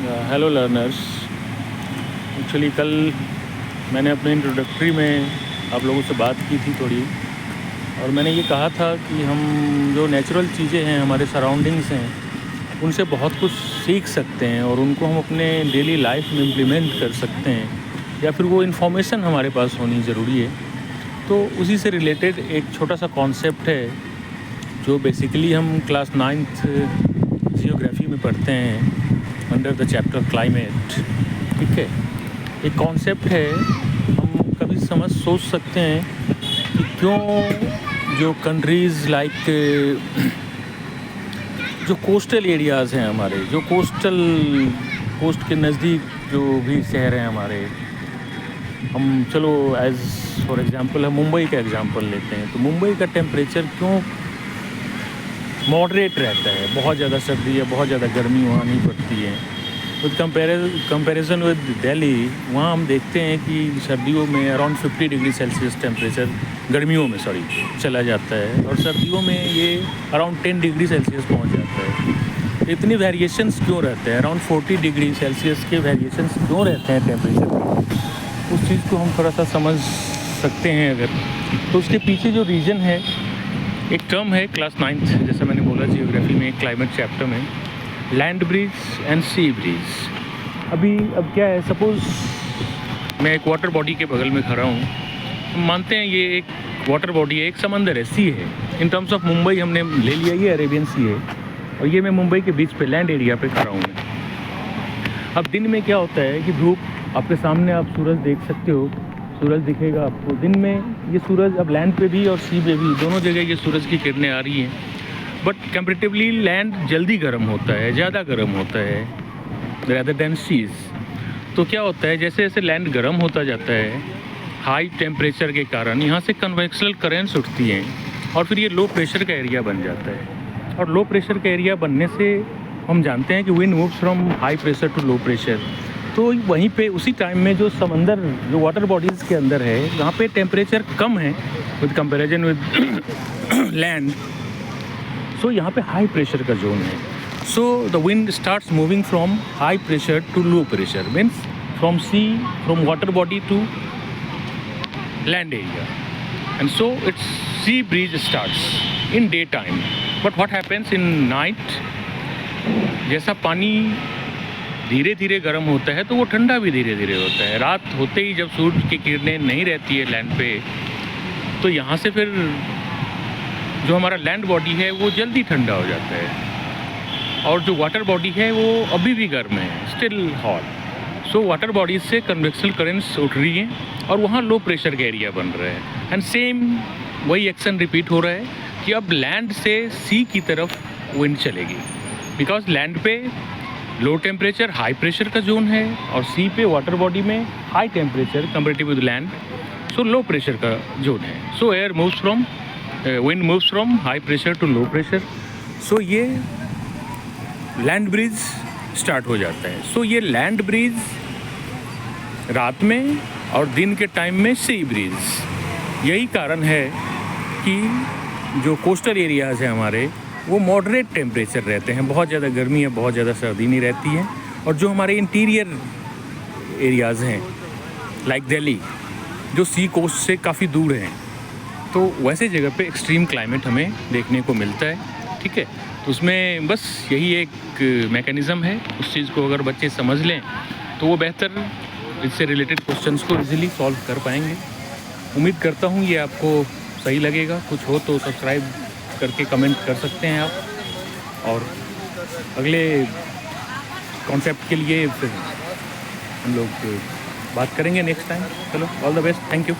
Hello learners. Actually कल मैंने अपने इंट्रोडक्टरी में आप लोगों से बात की थी थोड़ी, और मैंने ये कहा था कि हम जो नेचुरल चीज़ें हैं, हमारे सराउंडिंग्स हैं, उनसे बहुत कुछ सीख सकते हैं और उनको हम अपने डेली लाइफ में इम्प्लीमेंट कर सकते हैं, या फिर वो इन्फॉर्मेशन हमारे पास होनी ज़रूरी है। तो उसी से रिलेटेड एक छोटा सा कॉन्सेप्ट है जो बेसिकली हम क्लास 9th जियोग्राफी में पढ़ते हैं अंडर द चैप्टर क्लाइमेट। ठीक है, एक कॉन्सेप्ट है, हम कभी सोच सकते हैं कि क्यों जो कंट्रीज़ लाइक जो कोस्टल एरियाज़ हैं हमारे, जो कोस्ट के नज़दीक जो भी शहर हैं हमारे, हम चलो एज फॉर एग्ज़ाम्पल हम मुंबई का एग्ज़ाम्पल लेते हैं, तो मुंबई का टेम्परेचर क्यों मॉडरेट रहता है, बहुत ज़्यादा सर्दी या बहुत ज़्यादा गर्मी वहाँ नहीं पड़ती है। विद कंपैरिजन विद दिल्ली, वहाँ हम देखते हैं कि सर्दियों में अराउंड 50 डिग्री सेल्सियस टेम्परेचर गर्मियों में चला जाता है, और सर्दियों में ये अराउंड 10 डिग्री सेल्सियस पहुँच जाता है। इतनी वेरिएशंस क्यों रहते हैं, अराउंड 40 डिग्री सेल्सियस के वेरिएशंस क्यों रहते हैं टेम्परेचर में? उस चीज़ को हम थोड़ा सा समझ सकते हैं अगर, तो उसके पीछे जो रीज़न है, एक टर्म है क्लास 9th, जैसा मैंने बोला जियोग्राफी में एक क्लाइमेट चैप्टर में, land breeze and sea breeze. अब क्या है, सपोज़ मैं एक वाटर बॉडी के बगल में खड़ा हूँ, हम मानते हैं ये एक वाटर बॉडी है, एक समंदर है, सी है। इन टर्म्स ऑफ मुंबई हमने ले लिया, ये अरेबियन सी है, और ये मैं मुंबई के बीच पे लैंड एरिया पे खड़ा हूँ। अब दिन में क्या होता है कि धूप आपके सामने, आप सूरज देख सकते हो, सूरज दिखेगा आपको दिन में। ये सूरज अब लैंड पे भी और सी पे भी दोनों जगह ये सूरज की किरणें आ रही हैं, बट कंपैरेटिवली लैंड जल्दी गर्म होता है, ज़्यादा गर्म होता है रेदर देन सीज। तो क्या होता है, जैसे जैसे लैंड गर्म होता जाता है, हाई टेम्परेचर के कारण यहाँ से कन्वेक्शनल करेंट्स उठती हैं, और फिर ये लो प्रेशर का एरिया बन जाता है। और लो प्रेशर का एरिया बनने से हम जानते हैं कि wind moves from high pressure to low pressure. तो वहीं पे उसी टाइम में जो समंदर, जो वाटर बॉडीज़ के अंदर है, जहाँ पे टेम्परेचर कम है with comparison with land, so यहाँ पे हाई प्रेशर का जोन है। So the wind starts moving from high pressure to low pressure, means from water body to land area, and so its sea breeze starts in day time. But what happens in night, जैसा पानी धीरे धीरे गर्म होता है तो वो ठंडा भी धीरे धीरे होता है। रात होते ही जब सूरज की किरणें नहीं रहती है लैंड पे, तो यहाँ से फिर जो हमारा लैंड बॉडी है वो जल्दी ठंडा हो जाता है, और जो वाटर बॉडी है वो अभी भी गर्म है, still hot. So water bodies से कन्वेक्शनल करेंट्स उठ रही हैं, और वहाँ लो प्रेशर का एरिया बन रहा है, एंड सेम वही एक्शन रिपीट हो रहा है कि अब लैंड से सी की तरफ विंड चलेगी, बिकॉज लैंड पे लो टेम्परेचर हाई प्रेशर का जोन है, और सी पे वाटर बॉडी में high temperature comparative with land, so low pressure का जोन है। So air moves from wind moves from high pressure to low pressure, so ये land bridge start हो जाता है। सो ये लैंड ब्रीज रात में और दिन के टाइम में सी ब्रीज। यही कारण है कि जो कोस्टल एरियाज़ हैं हमारे, वो मॉडरेट टेम्परेचर रहते हैं, बहुत ज़्यादा गर्मी या बहुत ज़्यादा सर्दी नहीं रहती है। और जो हमारे इंटीरियर एरियाज़ हैं लाइक दिल्ली, जो सी कोस्ट से काफ़ी दूर हैं, तो वैसे जगह पे एक्सट्रीम क्लाइमेट हमें देखने को मिलता है। ठीक है, तो उसमें बस यही एक मैकेनिज़्म है। उस चीज़ को अगर बच्चे समझ लें तो वो बेहतर इससे रिलेटेड क्वेश्चंस को इजीली सॉल्व कर पाएंगे। उम्मीद करता हूँ ये आपको सही लगेगा। कुछ हो तो सब्सक्राइब करके कमेंट कर सकते हैं आप, और अगले कॉन्सेप्ट के लिए फिर हम लोग बात करेंगे नेक्स्ट टाइम। चलो, all the best, thank you.